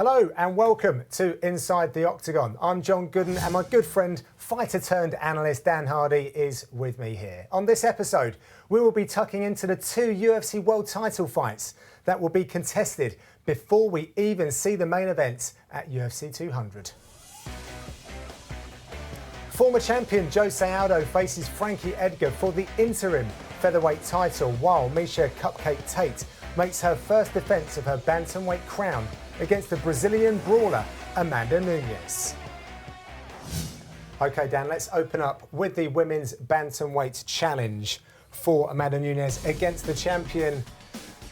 Hello and welcome to Inside The Octagon. I'm John Gooden and my good friend, fighter-turned-analyst Dan Hardy is with me here. On this episode, we will be tucking into the two UFC world title fights that will be contested before we even see the main event at UFC 200. Former champion Jose Aldo faces Frankie Edgar for the interim featherweight title, while Miesha "Cupcake" Tate makes her first defence of her bantamweight crown against the Brazilian brawler Amanda Nunes. Okay, Dan, let's open up with the women's bantamweight challenge for Amanda Nunes against the champion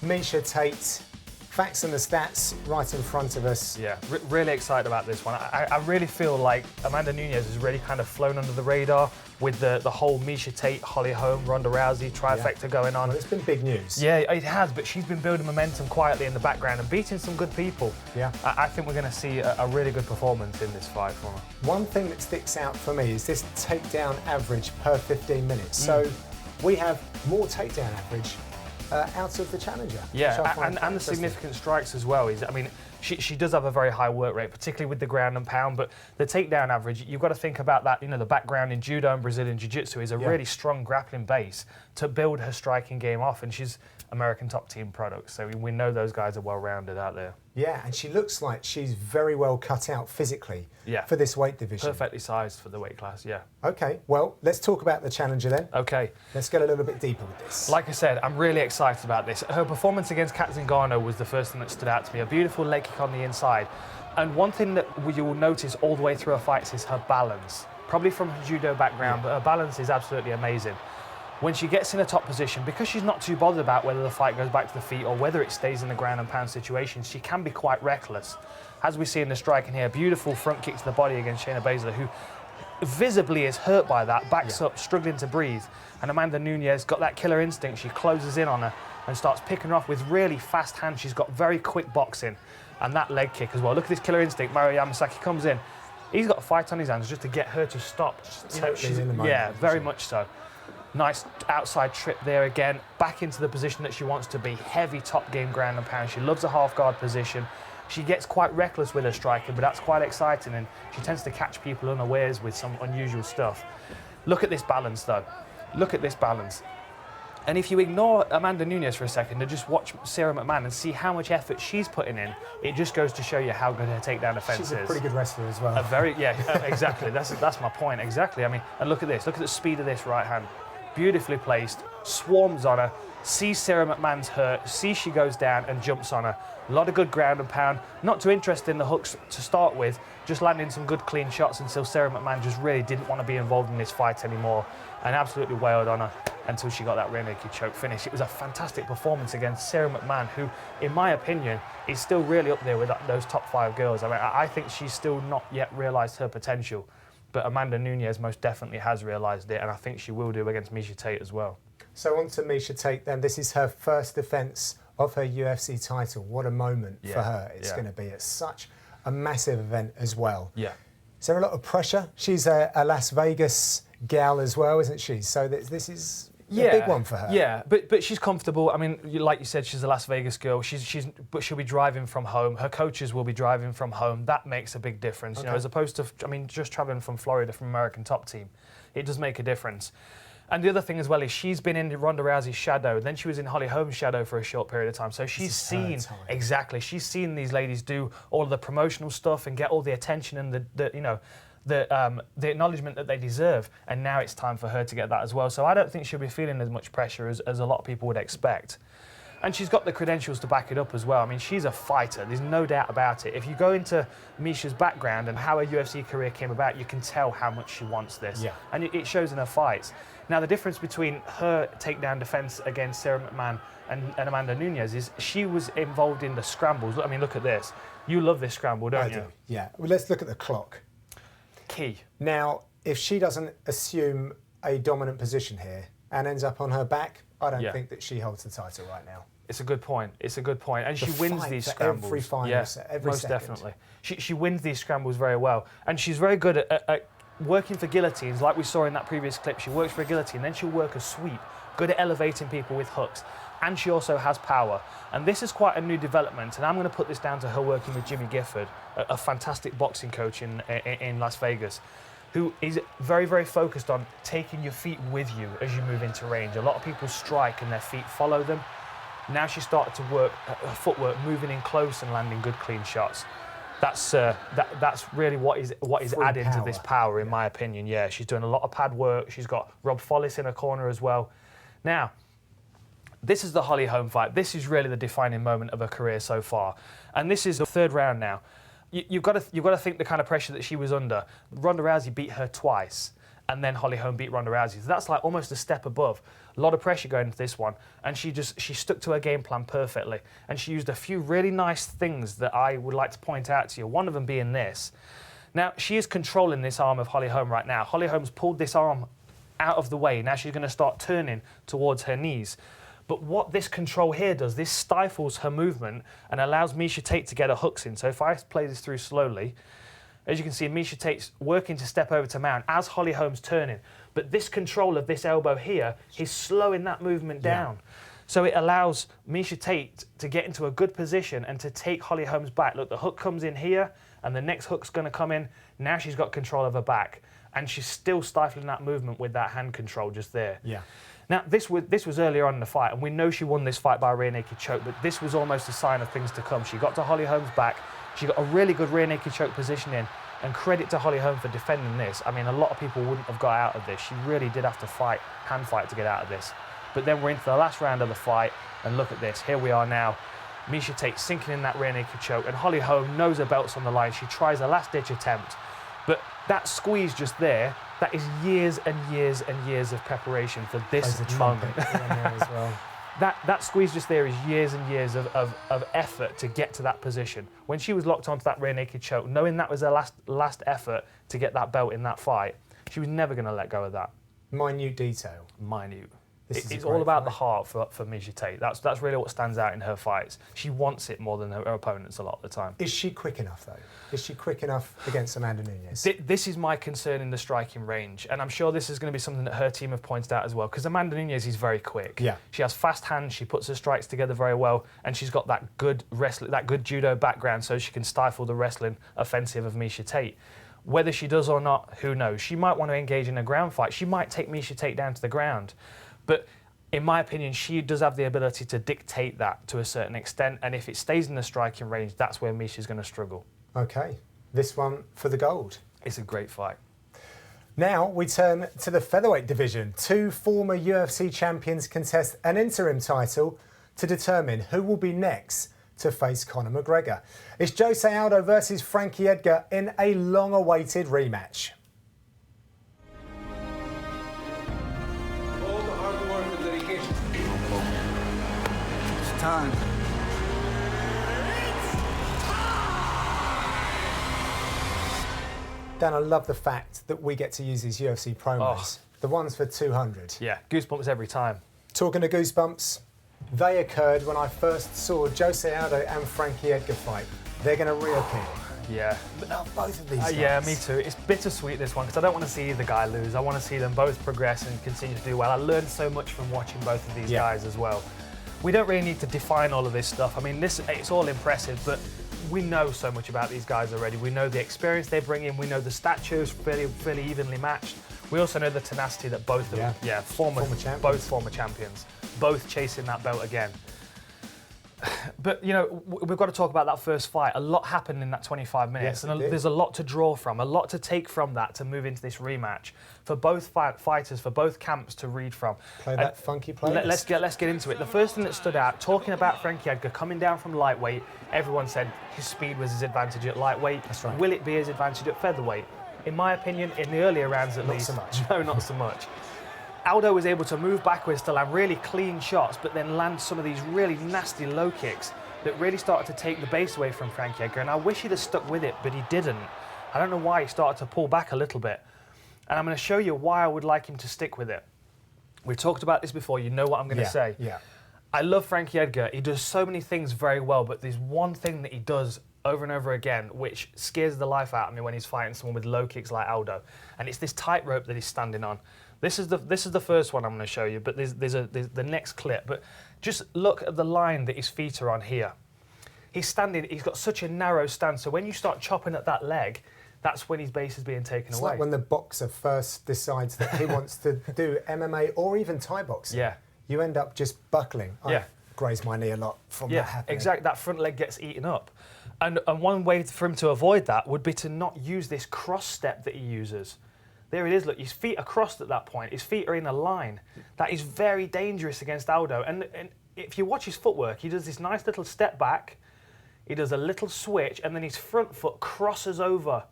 Miesha Tate. Facts and the stats right in front of us. Yeah, really excited about this one. I really feel like Amanda Nunes has really kind of flown under the radar with the whole Miesha Tate, Holly Holm, Ronda Rousey trifecta going on. Well, it's been big news. Yeah, it has, but she's been building momentum quietly in the background and beating some good people. Yeah. I think we're going to see a really good performance in this fight from her. One thing that sticks out for me is this takedown average per 15 minutes. So we have more takedown average out of the challenger. Yeah, and the significant strikes as well. She does have a very high work rate, particularly with the ground and pound, but the takedown average, you've got to think about that, the background in judo and Brazilian jiu-jitsu is a really strong grappling base to build her striking game off, and she's American top team product, so we know those guys are well-rounded out there. Yeah, and she looks like she's very well cut out physically for this weight division. Perfectly sized for the weight class, yeah. Okay, well, let's talk about the challenger then. Okay. Let's get a little bit deeper with this. Like I said, I'm really excited about this. Her performance against Kat Zingano was the first thing that stood out to me. A beautiful leg kick on the inside. And one thing that you will notice all the way through her fights is her balance. Probably from her judo background, but her balance is absolutely amazing. When she gets in a top position, because she's not too bothered about whether the fight goes back to the feet or whether it stays in the ground and pound situation, she can be quite reckless. As we see in the striking here, beautiful front kick to the body against Shayna Baszler, who visibly is hurt by that, backs up, struggling to breathe. And Amanda Nunes got that killer instinct. She closes in on her and starts picking her off with really fast hands. She's got very quick boxing and that leg kick as well. Look at this killer instinct. Mario Yamasaki comes in. He's got a fight on his hands just to get her to stop. Yeah, very much so. Nice outside trip there again, back into the position that she wants to be. Heavy top game ground and pound. She loves a half guard position. She gets quite reckless with her striking, but that's quite exciting, and she tends to catch people unawares with some unusual stuff. Look at this balance though. Look at this balance. And if you ignore Amanda Nunes for a second and just watch Sarah McMahon and see how much effort she's putting in, it just goes to show you how good her takedown defense is. She's a pretty good wrestler as well. Exactly. That's my point. Exactly. And look at this. Look at the speed of this right hand. Beautifully placed, swarms on her, sees Sarah McMahon's hurt, sees she goes down and jumps on her. A lot of good ground and pound. Not too interested in the hooks to start with, just landing some good clean shots until Sarah McMahon just really didn't want to be involved in this fight anymore and absolutely wailed on her until she got that rear naked choke finish. It was a fantastic performance against Sarah McMahon, who, in my opinion, is still really up there with those top 5 girls. I think she's still not yet realised her potential. But Amanda Nunes most definitely has realised it, and I think she will do against Miesha Tate as well. So on to Miesha Tate then. This is her first defence of her UFC title. What a moment for her it's going to be at such a massive event as well. Yeah. Is there a lot of pressure? She's a Las Vegas gal as well, isn't she? So this is a big one for her. Yeah, but she's comfortable. Like you said, she's a Las Vegas girl. But she'll be driving from home. Her coaches will be driving from home. That makes a big difference, Okay. as opposed to, just traveling from Florida from American top team. It does make a difference. And the other thing as well is she's been in Ronda Rousey's shadow. Then she was in Holly Holm's shadow for a short period of time. So she's seen she's seen these ladies do all of the promotional stuff and get all the attention and the acknowledgement that they deserve, and now it's time for her to get that as well. So I don't think she'll be feeling as much pressure as a lot of people would expect. And she's got the credentials to back it up as well. She's a fighter, there's no doubt about it. If you go into Miesha's background and how her UFC career came about, you can tell how much she wants this. Yeah. And it shows in her fights. Now, the difference between her takedown defense against Sarah McMahon and Amanda Nunes is she was involved in the scrambles. Look at this. You love this scramble, don't you? I do, yeah. Well, let's look at the clock. Key. Now, if she doesn't assume a dominant position here and ends up on her back, I don't think that she holds the title right now. It's a good point. And she wins these scrambles. Every final set, every most second. Definitely. She wins these scrambles very well. And she's very good at working for guillotines, like we saw in that previous clip. She works for a guillotine, then she'll work a sweep. Good at elevating people with hooks. and she also has power. And this is quite a new development, and I'm going to put this down to her working with Jimmy Gifford, a fantastic boxing coach in Las Vegas, who is very, very focused on taking your feet with you as you move into range. A lot of people strike and their feet follow them. Now she's started to work her footwork, moving in close and landing good, clean shots. That's really what is adding to this power, in my opinion. Yeah, she's doing a lot of pad work. She's got Rob Follis in her corner as well. Now, this is the Holly Holm fight. This is really the defining moment of her career so far, and this is the third round now. You've got to think the kind of pressure that she was under. Ronda Rousey beat her twice, and then Holly Holm beat Ronda Rousey. So that's like almost a step above. A lot of pressure going into this one, and she stuck to her game plan perfectly. And she used a few really nice things that I would like to point out to you. One of them being this. Now, she is controlling this arm of Holly Holm right now. Holly Holm's pulled this arm out of the way. Now she's going to start turning towards her knees. But what this control here does, this stifles her movement and allows Miesha Tate to get her hooks in. So if I play this through slowly, as you can see, Miesha Tate's working to step over to mount as Holly Holm's turning. But this control of this elbow here is slowing that movement down. So it allows Miesha Tate to get into a good position and to take Holly Holm's back. Look, the hook comes in here, and the next hook's going to come in. Now she's got control of her back. And she's still stifling that movement with that hand control just there. Yeah. Now, this was earlier on in the fight, and we know she won this fight by a rear naked choke, but this was almost a sign of things to come. She got to Holly Holm's back. She got a really good rear naked choke position in, and credit to Holly Holm for defending this. I mean, a lot of people wouldn't have got out of this. She really did have to hand fight to get out of this. But then we're into the last round of the fight, and look at this. Here we are now. Miesha Tate sinking in that rear naked choke, and Holly Holm knows her belt's on the line. She tries a last-ditch attempt. But that squeeze just there, that is years and years and years of preparation for this moment. As well. That squeeze just there is years and years of effort to get to that position. When she was locked onto that rear naked choke, knowing that was her last effort to get that belt in that fight, she was never going to let go of that. Minute detail. Minute. It's all about the heart for Miesha Tate. That's really what stands out in her fights. She wants it more than her opponents a lot of the time. Is she quick enough, though? Is she quick enough against Amanda Nunes? This is my concern in the striking range, and I'm sure this is going to be something that her team have pointed out as well, because Amanda Nunes is very quick. Yeah. She has fast hands, she puts her strikes together very well, and she's got that good judo background, so she can stifle the wrestling offensive of Miesha Tate. Whether she does or not, who knows? She might want to engage in a ground fight. She might take Miesha Tate down to the ground. But in my opinion, she does have the ability to dictate that to a certain extent. And if it stays in the striking range, that's where Miesha's going to struggle. OK. This one for the gold. It's a great fight. Now we turn to the featherweight division. Two former UFC champions contest an interim title to determine who will be next to face Conor McGregor. It's Jose Aldo versus Frankie Edgar in a long-awaited rematch. Time. Dan, I love the fact that we get to use these UFC promos. The ones for 200. Yeah, goosebumps every time. Talking of goosebumps, they occurred when I first saw Jose Aldo and Frankie Edgar fight. They're going to reappear. Yeah. But now both of these guys. Yeah, me too. It's bittersweet, this one, because I don't want to see either guy lose. I want to see them both progress and continue to do well. I learned so much from watching both of these guys as well. We don't really need to define all of this stuff. I mean, it's all impressive, but we know so much about these guys already. We know the experience they bring in. We know the stature is fairly evenly matched. We also know the tenacity that both of them, former champions, both chasing that belt again. But, you know, we've got to talk about that first fight. A lot happened in that 25 minutes, and there's a lot to draw from, a lot to take from that to move into this rematch for both fighters, for both camps to read from. Play that funky playlist. Let's get into it. The first thing that stood out, talking about Frankie Edgar coming down from lightweight, everyone said his speed was his advantage at lightweight. That's right. Will it be his advantage at featherweight? In my opinion, in the earlier rounds at least. Not so much. No, not so much. Aldo was able to move backwards to land really clean shots, but then land some of these really nasty low kicks that really started to take the base away from Frankie Edgar. And I wish he'd have stuck with it, but he didn't. I don't know why he started to pull back a little bit. And I'm going to show you why I would like him to stick with it. We've talked about this before. You know what I'm going to say. Yeah. I love Frankie Edgar. He does so many things very well, but there's one thing that he does over and over again, which scares the life out of me when he's fighting someone with low kicks like Aldo. And it's this tightrope that he's standing on. This is the first one I'm going to show you, but there's the next clip. But just look at the line that his feet are on here. He's standing, he's got such a narrow stance, so when you start chopping at that leg, that's when his base is being taken away. It's like when the boxer first decides that he wants to do MMA or even Thai boxing. Yeah. You end up just buckling. Yeah. I graze my knee a lot from that happening. Exactly. That front leg gets eaten up. And one way for him to avoid that would be to not use this cross step that he uses. There it is, look, his feet are crossed at that point. His feet are in a line. That is very dangerous against Aldo. And if you watch his footwork, he does this nice little step back, he does a little switch, and then his front foot crosses over.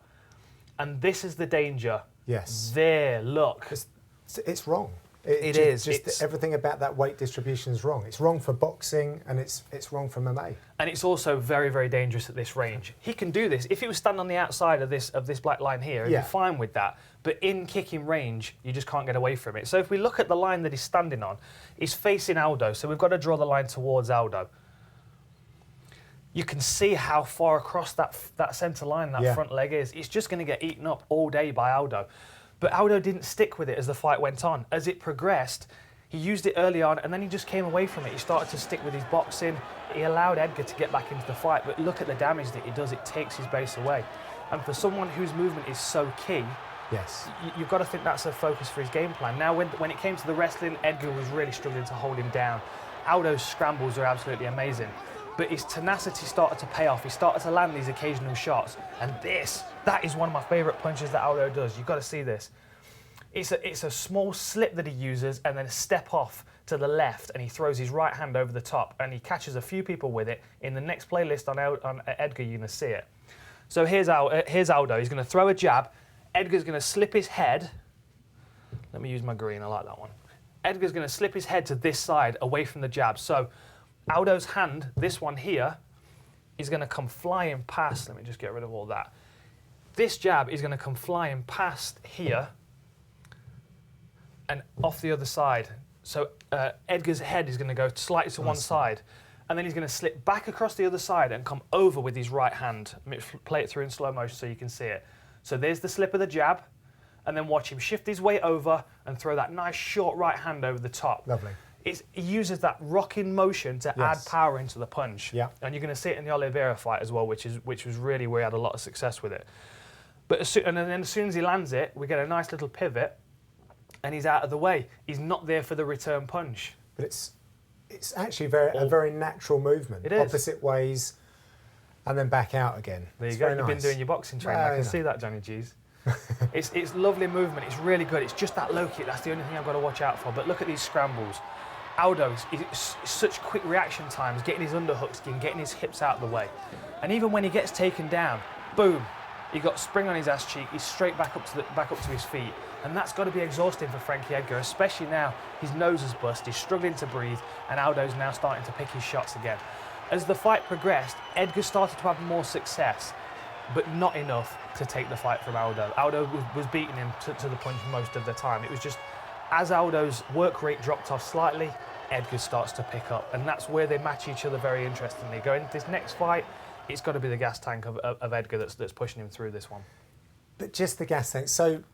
And this is the danger. Yes. There, look. It's wrong. It is. Just everything about that weight distribution is wrong. It's wrong for boxing and it's wrong for MMA. And it's also very, very dangerous at this range. He can do this. If he was standing on the outside of this black line here, he'd be fine with that. But in kicking range, you just can't get away from it. So if we look at the line that he's standing on, he's facing Aldo. So we've got to draw the line towards Aldo. You can see how far across that centre line that front leg is. It's just going to get eaten up all day by Aldo. But Aldo didn't stick with it as the fight went on. As it progressed, he used it early on and then he just came away from it. He started to stick with his boxing. He allowed Edgar to get back into the fight, but look at the damage that he does. It takes his base away. And for someone whose movement is so key, you've got to think that's a focus for his game plan. Now, when it came to the wrestling, Edgar was really struggling to hold him down. Aldo's scrambles are absolutely amazing. But his tenacity started to pay off. He started to land these occasional shots. And that is one of my favourite punches that Aldo does. You've got to see this. It's a small slip that he uses and then a step off to the left, and he throws his right hand over the top and he catches a few people with it. In the next playlist on Edgar, you're going to see it. So here's Aldo. He's going to throw a jab. Edgar's going to slip his head. Let me use my green. I like that one. Edgar's going to slip his head to this side away from the jab. So Aldo's hand, this one here, is going to come flying past. Let me just get rid of all that. This jab is going to come flying past here and off the other side. So Edgar's head is going to go slightly to one side, and then he's going to slip back across the other side and come over with his right hand. Let me play it through in slow motion so you can see it. So there's the slip of the jab, and then watch him shift his weight over and throw that nice short right hand over the top. Lovely. He uses that rocking motion to add power into the punch. Yeah. And you're going to see it in the Oliveira fight as well, which was really where he had a lot of success with it. But then as soon as he lands it, we get a nice little pivot, and he's out of the way. He's not there for the return punch. But it's actually a very natural movement. It is. Opposite ways, and then back out again. There you go. You've been doing your boxing training. I can see that, Johnny G's. It's lovely movement. It's really good. It's just that low kick. That's the only thing I've got to watch out for. But look at these scrambles. Aldo is such quick reaction times, getting his underhooks in, getting his hips out of the way. And even when he gets taken down, boom, he got spring on his ass cheek. He's straight back up to his feet. And that's got to be exhausting for Frankie Edgar, especially now his nose is bust, he's struggling to breathe, and Aldo's now starting to pick his shots again. As the fight progressed, Edgar started to have more success, but not enough to take the fight from Aldo. Aldo was beating him to the punch most of the time. It was just, as Aldo's work rate dropped off slightly, Edgar starts to pick up, and that's where they match each other very interestingly. Going into this next fight, it's got to be the gas tank of Edgar that's pushing him through this one. But just the gas tank. So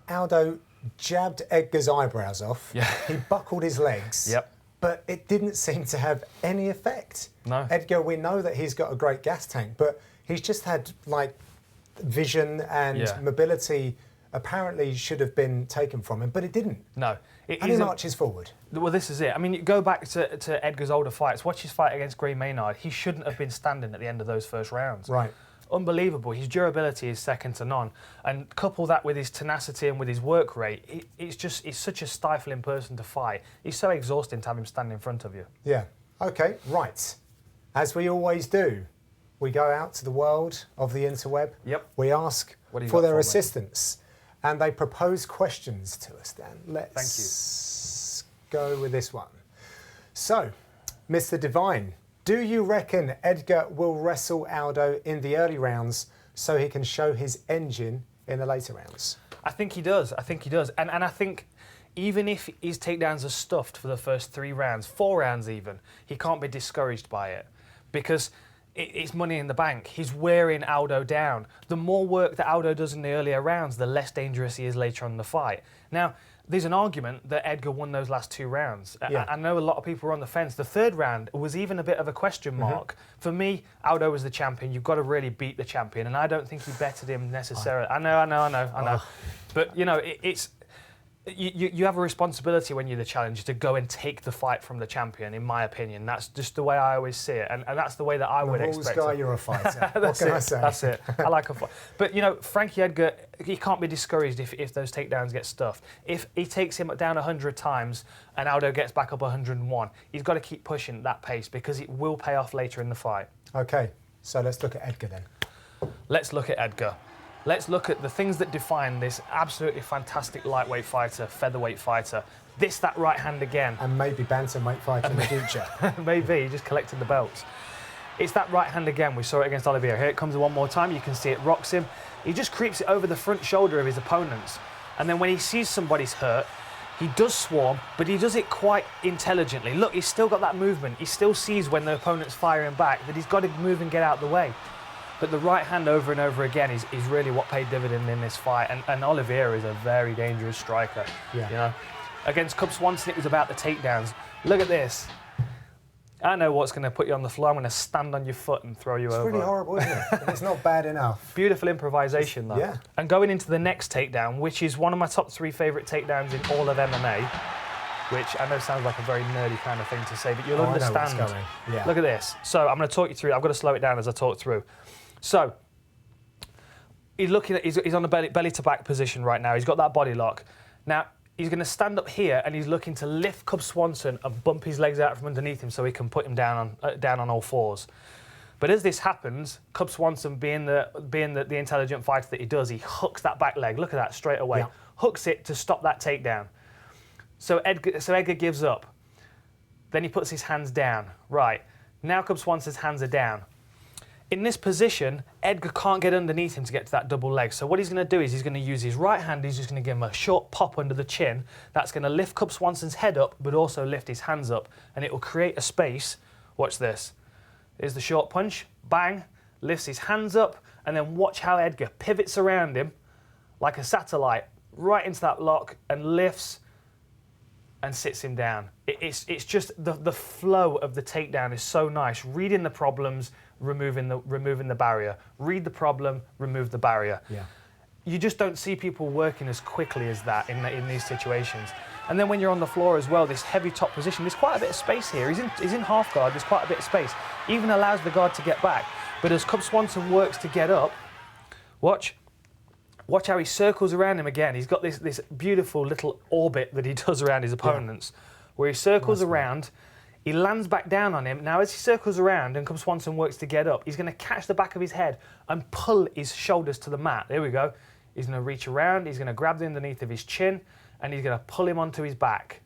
Aldo jabbed Edgar's eyebrows off. Yeah. He buckled his legs. Yep. But it didn't seem to have any effect. No. Edgar, we know that he's got a great gas tank, but he's just had vision and mobility apparently should have been taken from him, but it didn't. No. And he marches forward. Well, this is it. I mean, you go back to Edgar's older fights. Watch his fight against Gray Maynard. He shouldn't have been standing at the end of those first rounds. Right. Unbelievable. His durability is second to none. And couple that with his tenacity and with his work rate, he's such a stifling person to fight. He's so exhausting to have him stand in front of you. Yeah. Okay, right. As we always do, we go out to the world of the interweb. Yep. We ask for their assistance. And they propose questions to us, Dan. Let's go with this one. So, Mr. Divine, do you reckon Edgar will wrestle Aldo in the early rounds so he can show his engine in the later rounds? I think he does. And I think even if his takedowns are stuffed for the first 3 rounds, 4 rounds even, he can't be discouraged by it. Because it's money in the bank. He's wearing Aldo down. The more work that Aldo does in the earlier rounds, the less dangerous he is later on in the fight. Now, there's an argument that Edgar won those last 2 rounds. Yeah. I know a lot of people were on the fence. The 3rd round was even a bit of a question mark. For me, Aldo was the champion. You've got to really beat the champion, and I don't think he betted him necessarily. I know. But, you know, it's... You have a responsibility when you're the challenger to go and take the fight from the champion, in my opinion. That's just the way I always see it, and that's the way that I would expect The rules guy, it. you're a fighter. What can I say? That's it. I like a fight. But, you know, Frankie Edgar, he can't be discouraged if those takedowns get stuffed. If he takes him down 100 times and Aldo gets back up 101, he's got to keep pushing at that pace because it will pay off later in the fight. OK, so let's look at Edgar then. Let's look at Edgar. Let's look at the things that define this absolutely fantastic lightweight fighter, featherweight fighter. That right hand again. And maybe bantamweight fighter in the future. Maybe, he just collected the belts. It's that right hand again. We saw it against Oliveira. Here it comes one more time. You can see it rocks him. He just creeps it over the front shoulder of his opponents. And then when he sees somebody's hurt, he does swarm, but he does it quite intelligently. Look, he's still got that movement. He still sees when the opponent's firing back that he's got to move and get out of the way. But the right hand over and over again is really what paid dividend in this fight. And Oliveira is a very dangerous striker. Yeah. You know, against Cub Swanson, it was about the takedowns. Look at this. I know what's going to put you on the floor. I'm going to stand on your foot and throw you over. It's really horrible, isn't it? It's not bad enough. Beautiful improvisation, though. Yeah. And going into the next takedown, which is one of my top 3 favourite takedowns in all of MMA, which I know sounds like a very nerdy kind of thing to say, but you'll understand. I know what's coming. Yeah. Look at this. So I'm going to talk you through. I've got to slow it down as I talk through. So he's looking at. He's on the belly to back position right now. He's got that body lock. Now he's going to stand up here and he's looking to lift Cub Swanson and bump his legs out from underneath him so he can put him down on all fours. But as this happens, Cub Swanson, being the intelligent fighter that he does, he hooks that back leg. Look at that straight away. Yeah. Hooks it to stop that takedown. So Edgar gives up. Then he puts his hands down. Right now, Cub Swanson's hands are down. In this position, Edgar can't get underneath him to get to that double leg. So what he's going to do is he's going to use his right hand. He's just going to give him a short pop under the chin. That's going to lift Cub Swanson's head up, but also lift his hands up. And it will create a space. Watch this. Here's the short punch. Bang. Lifts his hands up. And then watch how Edgar pivots around him like a satellite right into that lock and lifts and sits him down. It's just the flow of the takedown is so nice. Reading the problems, removing the barrier. Read the problem, remove the barrier. Yeah. You just don't see people working as quickly as that in these situations. And then when you're on the floor as well, this heavy top position, there's quite a bit of space here. He's in half guard, there's quite a bit of space. Even allows the guard to get back. But as Cub Swanson works to get up, watch how he circles around him again. He's got this beautiful little orbit that he does around his opponents, where he circles around, he lands back down on him. Now, as he circles around and Cub Swanson works to get up, he's going to catch the back of his head and pull his shoulders to the mat. There we go. He's going to reach around, he's going to grab the underneath of his chin, and he's going to pull him onto his back.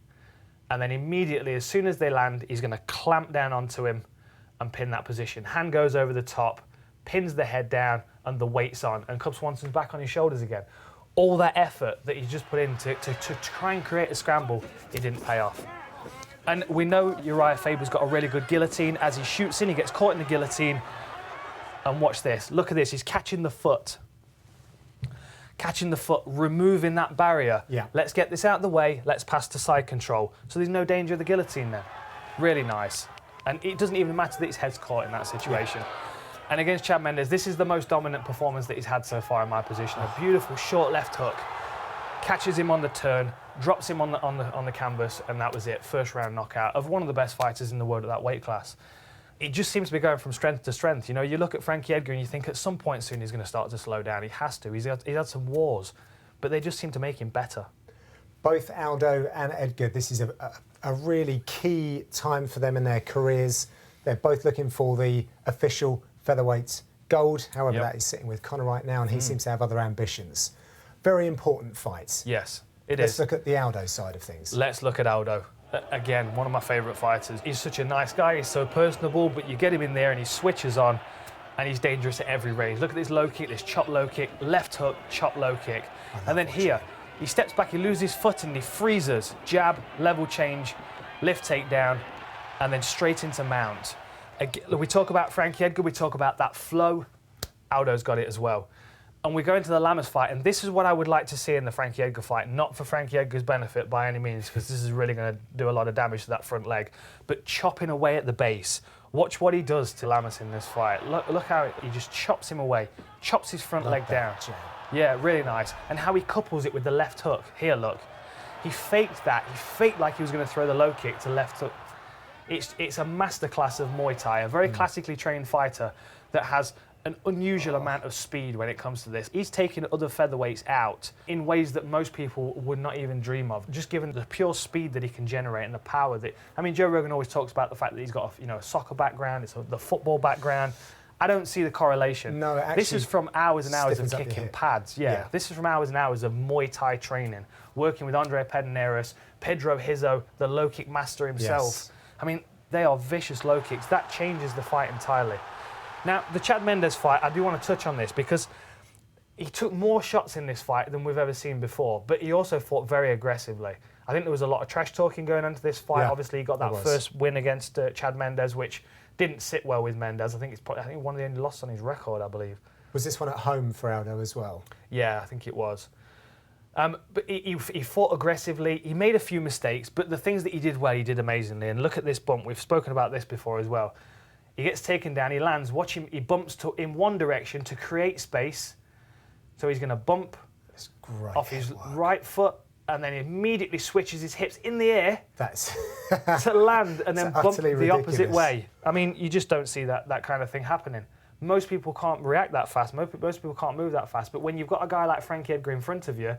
And then immediately, as soon as they land, he's going to clamp down onto him and pin that position. Hand goes over the top, pins the head down, and the weight's on, and Cub Swanson's back on his shoulders again. All that effort that he's just put in to try and create a scramble, it didn't pay off. And we know Uriah Faber's got a really good guillotine. As he shoots in, he gets caught in the guillotine. And watch this. Look at this. He's catching the foot. Catching the foot, removing that barrier. Yeah. Let's get this out of the way. Let's pass to side control. So there's no danger of the guillotine then. Really nice. And it doesn't even matter that his head's caught in that situation. And against Chad Mendes, this is the most dominant performance that he's had so far in my position. A beautiful short left hook, catches him on the turn, drops him on the canvas, and that was it. First round knockout of one of the best fighters in the world at that weight class. It just seems to be going from strength to strength. You know, you look at Frankie Edgar and you think at some point soon he's going to start to slow down. He has to. He's had some wars, but they just seem to make him better. Both Aldo and Edgar, this is a really key time for them in their careers. They're both looking for the official featherweight gold. However, that is sitting with Conor right now, and he seems to have other ambitions. Very important fights. Yes, it Let's is. look at the Aldo side of things. Let's look at Aldo. Again, one of my favourite fighters. He's such a nice guy, he's so personable, but you get him in there and he switches on and he's dangerous at every range. Look at this low kick, this chop low kick, left hook, chop low kick. And then here, he steps back, he loses his foot and he freezes. Jab, level change, lift takedown, and then straight into mount. We talk about Frankie Edgar, we talk about that flow. Aldo's got it as well. And we go into the Lammers fight, and this is what I would like to see in the Frankie Edgar fight, not for Frankie Edgar's benefit by any means, because this is really going to do a lot of damage to that front leg, but chopping away at the base. Watch what he does to Lammers in this fight. Look how he just chops him away, chops his front leg down. Yeah, really nice. And how he couples it with the left hook. Here, look. He faked that. He faked like he was going to throw the low kick to left hook. It's a masterclass of Muay Thai, a very classically trained fighter that has an unusual amount of speed when it comes to this. He's taken other featherweights out in ways that most people would not even dream of, just given the pure speed that he can generate and the power that... I mean, Joe Rogan always talks about the fact that he's got a soccer background, the football background. I don't see the correlation. No, actually, this is from hours and hours of kicking pads. Yeah, this is from hours and hours of Muay Thai training, working with Andre Pederneiras, Pedro Hizo, the low kick master himself. Yes. I mean, they are vicious low kicks. That changes the fight entirely. Now, the Chad Mendes fight, I do want to touch on this because he took more shots in this fight than we've ever seen before, but he also fought very aggressively. I think there was a lot of trash talking going into this fight. Yeah, obviously, he got that first win against Chad Mendes, which didn't sit well with Mendes. I think one of the only losses on his record, I believe. Was this one at home for Aldo as well? Yeah, I think it was. But he fought aggressively. He made a few mistakes, but the things that he did well, he did amazingly. And look at this bump. We've spoken about this before as well. He gets taken down, he lands, watch him, he bumps in one direction to create space. So he's going to bump off his right foot and then immediately switches his hips in the air to land and then bump the opposite way. I mean, you just don't see that kind of thing happening. Most people can't react that fast, most people can't move that fast, but when you've got a guy like Frankie Edgar in front of you,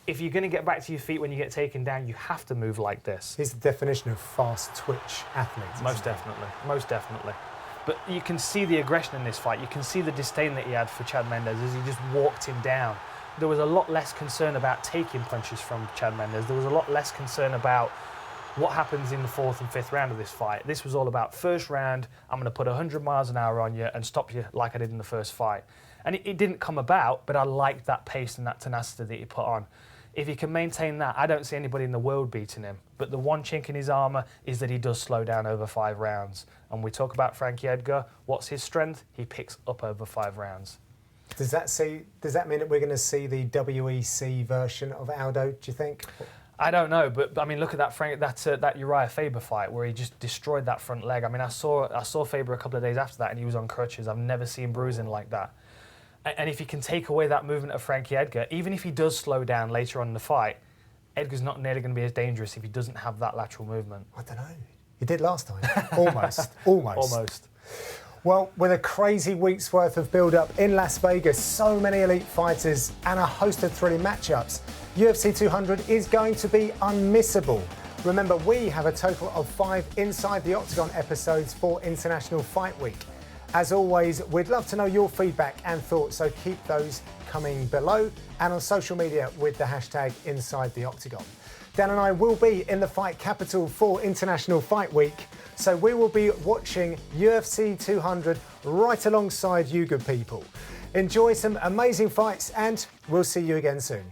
if you're going to get back to your feet when you get taken down, you have to move like this. He's the definition of fast twitch athlete. Most definitely, most definitely. But you can see the aggression in this fight. You can see the disdain that he had for Chad Mendes as he just walked him down. There was a lot less concern about taking punches from Chad Mendes. There was a lot less concern about what happens in the 4th and 5th round of this fight. This was all about first round, I'm going to put 100 miles an hour on you and stop you like I did in the first fight. And it didn't come about, but I liked that pace and that tenacity that he put on. If he can maintain that, I don't see anybody in the world beating him. But the one chink in his armour is that he does slow down over 5 rounds. And we talk about Frankie Edgar. What's his strength? He picks up over 5 rounds. Does that mean that we're going to see the WEC version of Aldo, do you think? I don't know, but I mean, look at that Uriah Faber fight where he just destroyed that front leg. I mean, I saw Faber a couple of days after that and he was on crutches. I've never seen bruising like that. And if he can take away that movement of Frankie Edgar, even if he does slow down later on in the fight, Edgar's not nearly going to be as dangerous if he doesn't have that lateral movement. I don't know. He did last time. Almost. Well, with a crazy week's worth of build-up in Las Vegas, so many elite fighters and a host of thrilling matchups, UFC 200 is going to be unmissable. Remember, we have a total of 5 Inside the Octagon episodes for International Fight Week. As always, we'd love to know your feedback and thoughts, so keep those coming below and on social media with the hashtag Inside the Octagon. Dan and I will be in the fight capital for International Fight Week, so we will be watching UFC 200 right alongside you good people. Enjoy some amazing fights and we'll see you again soon.